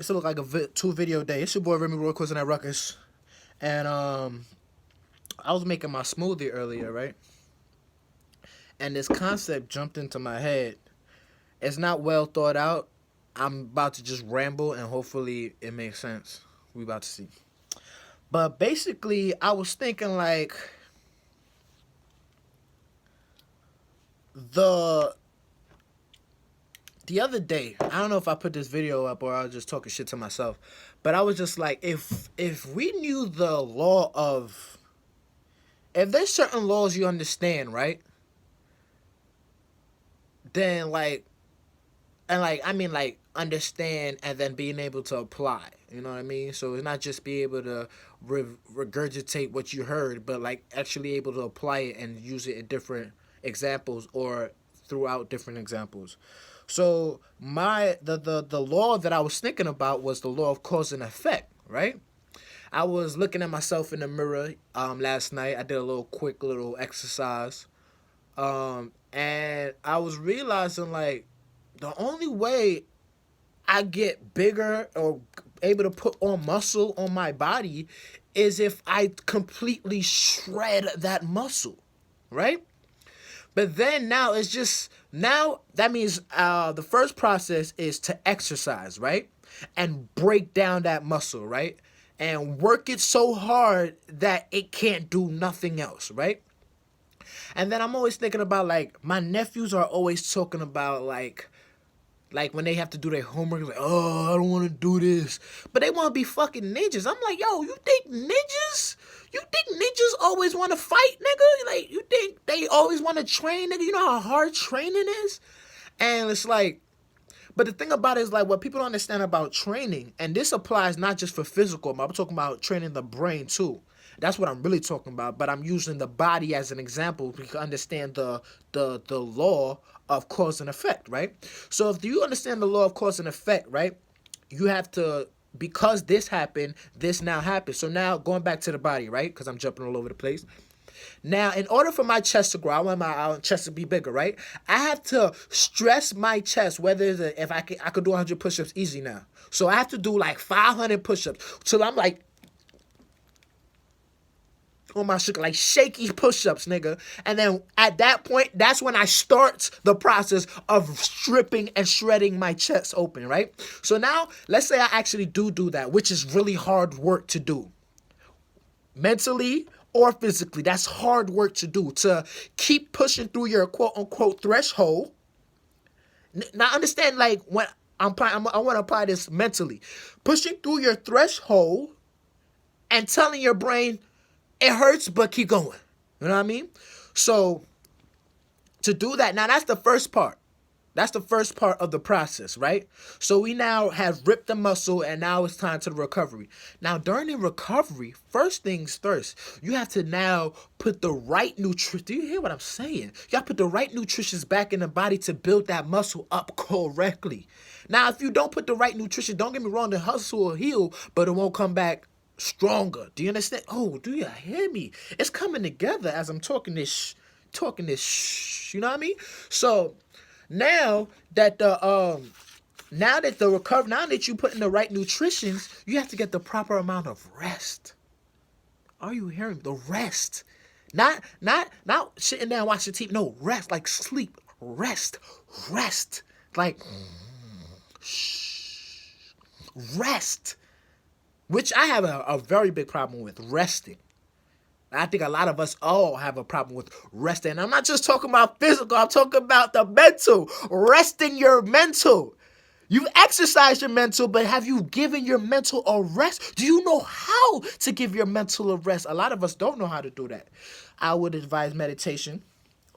It's look like a two video day. It's your boy Remy Roy Quiz and Ruckus, and I was making my smoothie earlier, right? And this concept jumped into my head. It's not well thought out. I'm about to just ramble, and hopefully it makes sense. We about to see. But basically, I was thinking like the the other day. I don't know if I put this video up or I was just talking shit to myself, but I was just like, if we knew the law of, if there's certain laws you understand, right? Then like, and like I mean like understand and then being able to apply. You know what I mean? So it's not just be able to regurgitate what you heard, but like actually able to apply it and use it in different examples or throughout different examples. So the law that I was thinking about was the law of cause and effect, right? I was looking at myself in the mirror last night. I did a little quick little exercise. And I was realizing like the only way I get bigger or able to put on muscle on my body is if I completely shred that muscle, right? But then now it's just now that means the first process is to exercise, right? And break down that muscle, right? And work it so hard that it can't do nothing else, right? And then I'm always thinking about like my nephews are always talking about like when they have to do their homework, like, oh, I don't want to do this, but they want to be fucking ninjas. I'm like, yo, you think ninjas? You think ninjas always want to fight, nigga? Like, you think they always want to train, nigga? You know how hard training is? And it's like, but the thing about it is like what people don't understand about training, and this applies not just for physical, but I'm talking about training the brain too. That's what I'm really talking about. But I'm using the body as an example to understand the law of cause and effect, right? So if you understand the law of cause and effect, right, you have to, because this happened, this now happens. So now going back to the body, right? Because I'm jumping all over the place. Now, in order for my chest to grow, I want my chest to be bigger, right? I have to stress my chest. Whether it's if I could do 100 push-ups easy now. So I have to do like 500 push-ups till I'm like on my sugar, like shaky push-ups, nigga. And then at that point, that's when I start the process of stripping and shredding my chest open, right? So now, let's say I actually do that, which is really hard work to do. Mentally or physically, that's hard work to do. To keep pushing through your quote-unquote threshold. Now understand, like, when I want to apply this mentally. Pushing through your threshold and telling your brain, it hurts, but keep going. You know what I mean? So to do that, now that's the first part. That's the first part of the process, right? So we now have ripped the muscle and now it's time to the recovery. Now during the recovery, first things first, you have to now put the right nutrition. Do you hear what I'm saying? You got to put the right nutrition back in the body to build that muscle up correctly. Now, if you don't put the right nutrition, don't get me wrong, the hustle will heal, but it won't come back stronger. Do you understand? Oh, do you hear me? It's coming together as I'm talking this, you know what I mean? So now that the recovery, now that you put in the right nutrition, you have to get the proper amount of rest. Are you hearing me? The rest, not sitting down watching TV. No, rest, like sleep, rest, like rest. Which I have a very big problem with resting. I think a lot of us all have a problem with resting. I'm not just talking about physical, I'm talking about the mental. Resting your mental. You've exercised your mental, but have you given your mental a rest? Do you know how to give your mental a rest? A lot of us don't know how to do that. I would advise meditation,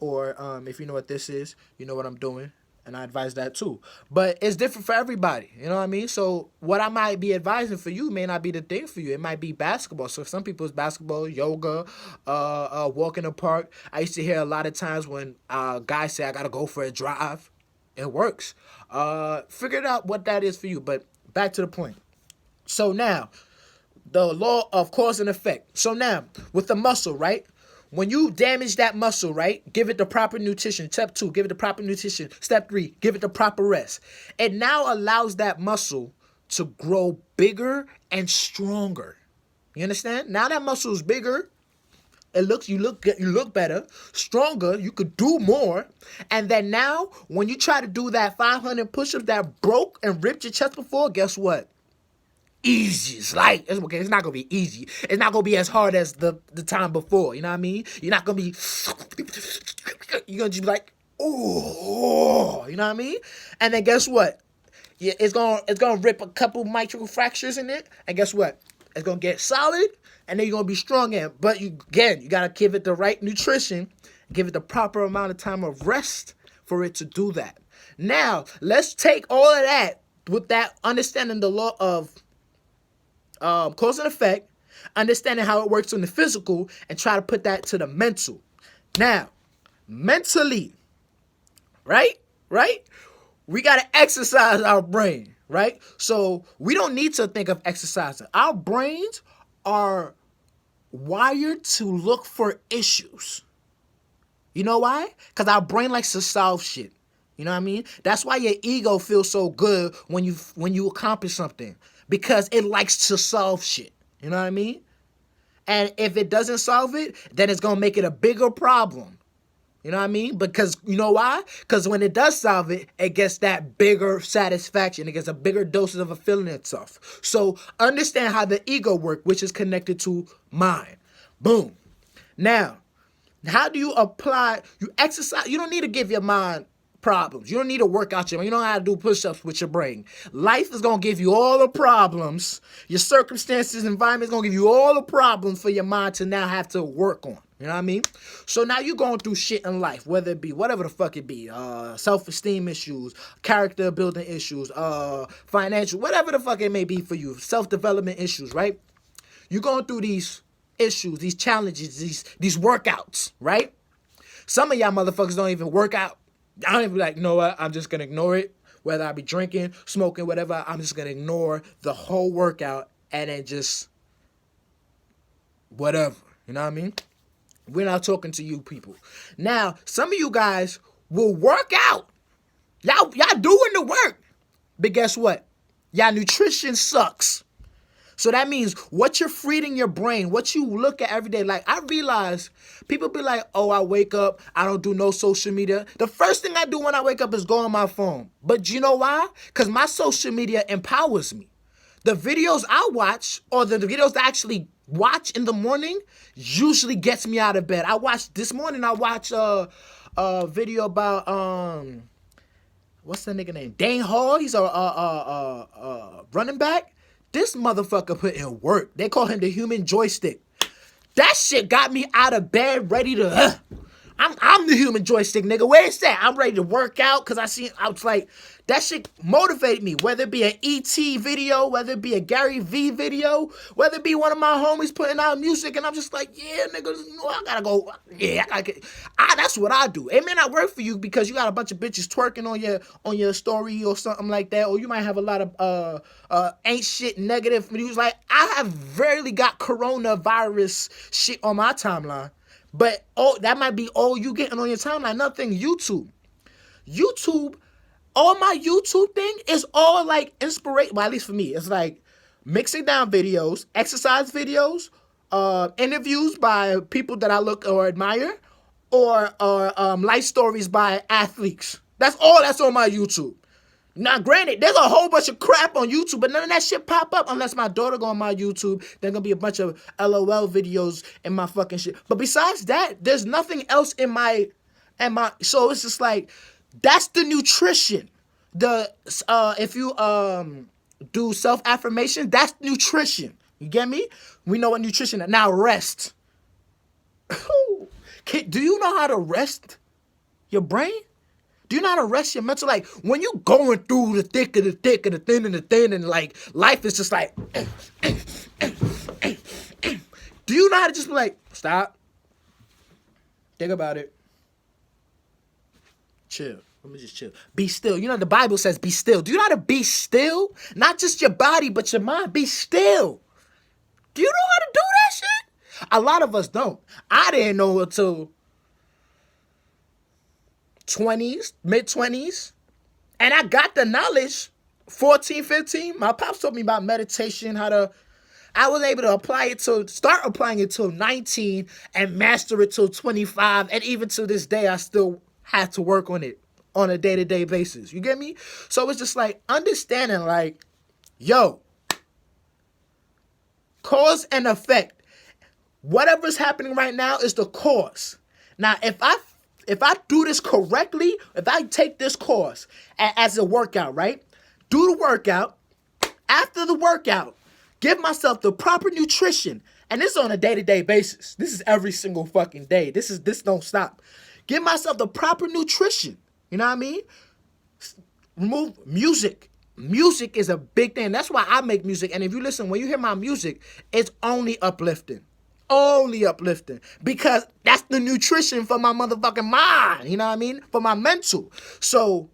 or if you know what this is, you know what I'm doing. And I advise that too. But it's different for everybody. You know what I mean? So what I might be advising for you may not be the thing for you. It might be basketball. So some people it's basketball, yoga, walk in the park. I used to hear a lot of times when guys say I gotta go for a drive. It works. Figure out what that is for you. But back to the point. So now, the law of cause and effect. So now, with the muscle, right? When you damage that muscle, right? Give it the proper nutrition. Step 2, give it the proper nutrition. Step 3, give it the proper rest. It now allows that muscle to grow bigger and stronger. You understand? Now that muscle is bigger, you look better, stronger, you could do more. And then now when you try to do that 500 push-ups that broke and ripped your chest before, guess what? Easy. It's light. It's okay. It's not gonna be easy. It's not gonna be as hard as the time before. You know what I mean? You're not gonna be. You're gonna just be like, oh, you know what I mean? And then guess what? Yeah, it's gonna rip a couple micro fractures in it, and guess what? It's gonna get solid, and then you're gonna be strong again. But you gotta give it the right nutrition, give it the proper amount of time of rest for it to do that. Now let's take all of that with that understanding the law of cause and effect, understanding how it works on the physical, and try to put that to the mental. Now, mentally, right? We got to exercise our brain, right? So we don't need to think of exercising. Our brains are wired to look for issues. You know why? Because our brain likes to solve shit. You know what I mean? That's why your ego feels so good when you accomplish something. Because it likes to solve shit. You know what I mean? And if it doesn't solve it, then it's going to make it a bigger problem. You know what I mean? Because, you know why? Because when it does solve it, it gets that bigger satisfaction. It gets a bigger dose of a feeling itself. So understand how the ego works, which is connected to mind. Boom. Now, how do you apply? You exercise. You don't need to give your mind problems. You don't need to work out your mind. You don't know how to do push-ups with your brain. Life is going to give you all the problems. Your circumstances, environment is going to give you all the problems for your mind to now have to work on. You know what I mean? So now you're going through shit in life, whether it be whatever the fuck it be, self-esteem issues, character building issues, financial, whatever the fuck it may be for you, self-development issues, right? You're going through these issues, these challenges, these workouts, right? Some of y'all motherfuckers don't even work out. I don't even be like, you know what? I'm just going to ignore it. Whether I be drinking, smoking, whatever, I'm just going to ignore the whole workout and then just whatever. You know what I mean? We're not talking to you people. Now, some of you guys will work out. Y'all doing the work. But guess what? Y'all nutrition sucks. So that means what you're feeding your brain, what you look at every day. Like, I realize people be like, oh, I wake up, I don't do no social media. The first thing I do when I wake up is go on my phone. But you know why? Because my social media empowers me. The videos I watch, or the videos I actually watch in the morning, usually gets me out of bed. This morning I watched a video about, what's that nigga name? Dane Hall. He's a running back. This motherfucker put in work. They call him the human joystick. That shit got me out of bed ready to, I'm the human joystick, nigga. Where's that? I'm ready to work out because I was like, that shit motivated me. Whether it be an E.T. video, whether it be a Gary V video, whether it be one of my homies putting out music, and I'm just like, yeah, nigga, I gotta go. Yeah, that's what I do. It may not work for you because you got a bunch of bitches twerking on your story or something like that, or you might have a lot of ain't shit negative news. Like, I have rarely got coronavirus shit on my timeline. But that might be all you getting on your timeline. Another thing, YouTube, all my YouTube thing is all like inspiration. Well, at least for me, it's like mixing down videos, exercise videos, interviews by people that I look or admire, or life stories by athletes. That's all that's on my YouTube. Now, granted, there's a whole bunch of crap on YouTube, but none of that shit pop up unless my daughter go on my YouTube. There's going to be a bunch of LOL videos in my fucking shit. But besides that, there's nothing else in my, so it's just like, that's the nutrition. If you do self-affirmation, that's nutrition. You get me? We know what nutrition is. Now, rest. Do you know how to rest your brain? Do you know how to rest your mental? Like, when you going through the thick of the thick of the thin and the thin, and like, life is just like, do you know how to just be like, stop, think about it, chill, let me just chill, be still. You know, the Bible says be still. Do you know how to be still? Not just your body, but your mind. Be still. Do you know how to do that shit? A lot of us don't. I didn't know until 20s, mid-20s, and I got the knowledge 14, 15, my pops told me about meditation, I was able to start applying it till 19 and master it till 25. And even to this day, I still have to work on it on a day-to-day basis. You get me? So it's just like understanding like, yo, cause and effect. Whatever's happening right now is the cause. Now, if I do this correctly, if I take this course as a workout, right? Do the workout. After the workout, give myself the proper nutrition. And this is on a day-to-day basis. This is every single fucking day. This don't stop. Give myself the proper nutrition. You know what I mean? Remove music. Music is a big thing. That's why I make music. And if you listen, when you hear my music, it's only uplifting. Only uplifting. Because that's the nutrition for my motherfucking mind. You know what I mean? For my mental. So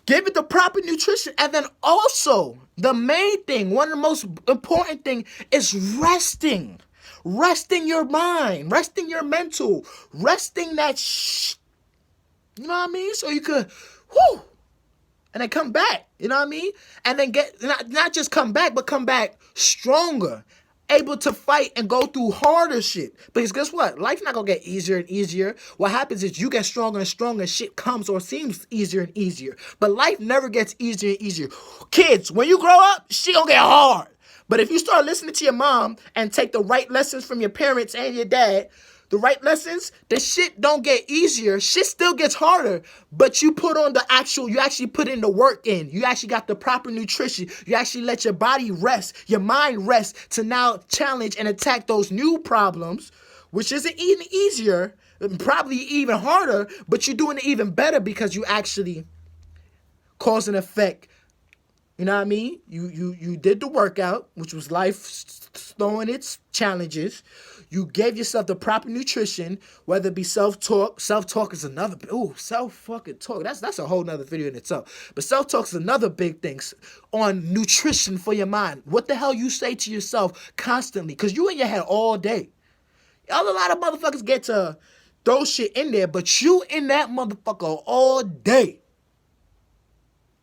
give it the proper nutrition. And then also, the main thing, one of the most important thing is resting. Resting your mind. Resting your mental. Resting that you know what I mean? So you could, and then come back. You know what I mean? And then not just come back, but come back stronger. Able to fight and go through harder shit. Because guess what? Life's not going to get easier and easier. What happens is you get stronger and stronger. Shit comes or seems easier and easier. But life never gets easier and easier. Kids, when you grow up, shit going to get hard. But if you start listening to your mom and take the right lessons from your parents and your dad, the right lessons, the shit don't get easier. Shit still gets harder, but you actually put in the work in. You actually got the proper nutrition. You actually let your body rest, your mind rest to now challenge and attack those new problems, which isn't even easier, probably even harder, but you're doing it even better because you actually cause and effect. You know what I mean? You did the workout, which was life throwing its challenges. You gave yourself the proper nutrition, whether it be self-talk. Self-talk is another, self-fucking talk. That's a whole nother video in itself. But self-talk is another big thing on nutrition for your mind. What the hell you say to yourself constantly? Because you in your head all day. A lot of motherfuckers get to throw shit in there, but you in that motherfucker all day.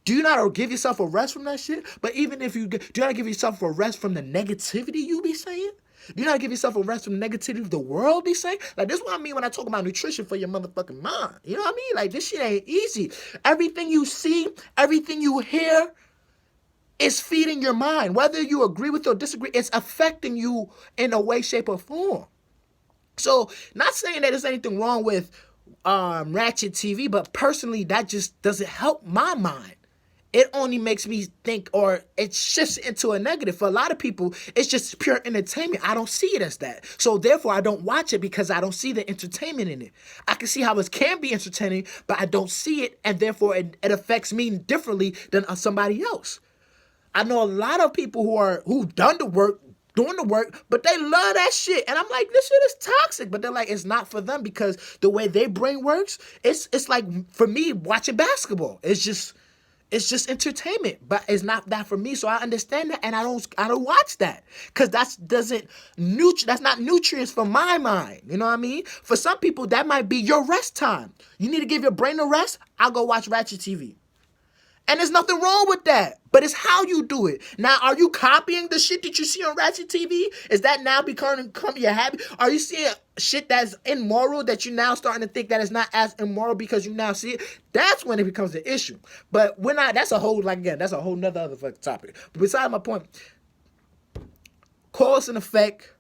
Do you not give yourself a rest from that shit? But even if do you not give yourself a rest from the negativity you be saying? Do you not give yourself a rest from the negativity the world be saying? Like, this is what I mean when I talk about nutrition for your motherfucking mind. You know what I mean? Like, this shit ain't easy. Everything you see, everything you hear is feeding your mind. Whether you agree with or disagree, it's affecting you in a way, shape, or form. So, not saying that there's anything wrong with Ratchet TV, but personally, that just doesn't help my mind. It only makes me think, or it shifts into a negative. For a lot of people, it's just pure entertainment. I don't see it as that. So therefore, I don't watch it because I don't see the entertainment in it. I can see how it can be entertaining, but I don't see it, and therefore it affects me differently than somebody else. I know a lot of people who've done the work, doing the work, but they love that shit. And I'm like, this shit is toxic. But they're like, it's not for them because the way their brain works, it's like, for me, watching basketball. It's just entertainment, but it's not that for me. So I understand that, and I don't watch that because that's not nutrients for my mind. You know what I mean? For some people, that might be your rest time. You need to give your brain a rest. I'll go watch Ratchet TV. And there's nothing wrong with that. But it's how you do it. Now, are you copying the shit that you see on Ratchet TV? Is that now becoming your habit? Are you seeing shit that's immoral that you now starting to think that it's not as immoral because you now see it? That's when it becomes an issue. But we're not, that's a whole nother other fucking topic. But beside my point, cause and effect,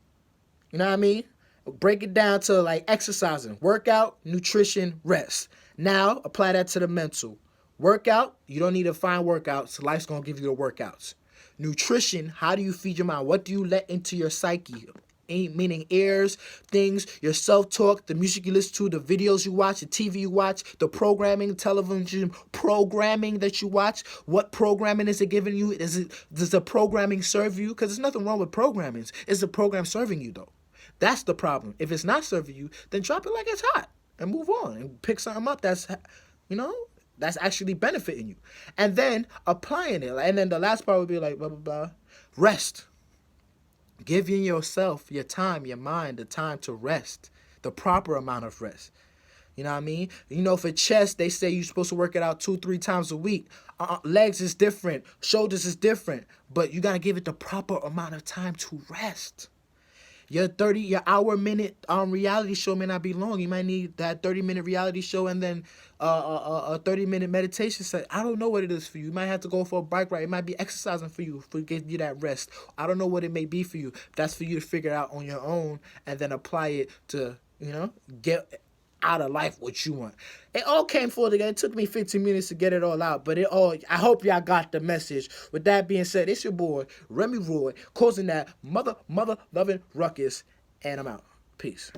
you know what I mean? Break it down to like exercising, workout, nutrition, rest. Now, apply that to the mental. Workout, you don't need to find workouts. Life's going to give you the workouts. Nutrition, how do you feed your mind? What do you let into your psyche? Meaning ears, things, your self-talk, the music you listen to, the videos you watch, the TV you watch, the programming, television programming that you watch. What programming is it giving you? Does the programming serve you? Because there's nothing wrong with programming. Is the program serving you, though? That's the problem. If it's not serving you, then drop it like it's hot and move on and pick something up that's, that's actually benefiting you. And then applying it. And then the last part would be like, blah, blah, blah. Rest. Giving yourself, your time, your mind, the time to rest. The proper amount of rest. You know what I mean? You know, for chest, they say you're supposed to work it out 2-3 times a week. Legs is different. Shoulders is different. But you got to give it the proper amount of time to rest. Your hour minute reality show may not be long. You might need that 30-minute reality show and then a 30-minute meditation set. I don't know what it is for you. You might have to go for a bike ride. It might be exercising for you for give you that rest. I don't know what it may be for you. That's for you to figure out on your own and then apply it to, get out of life what you want. It all came full together. It took me 15 minutes to get it all out, but I hope y'all got the message. With that being said, it's your boy Remy Roy causing that mother loving ruckus, and I'm out. Peace.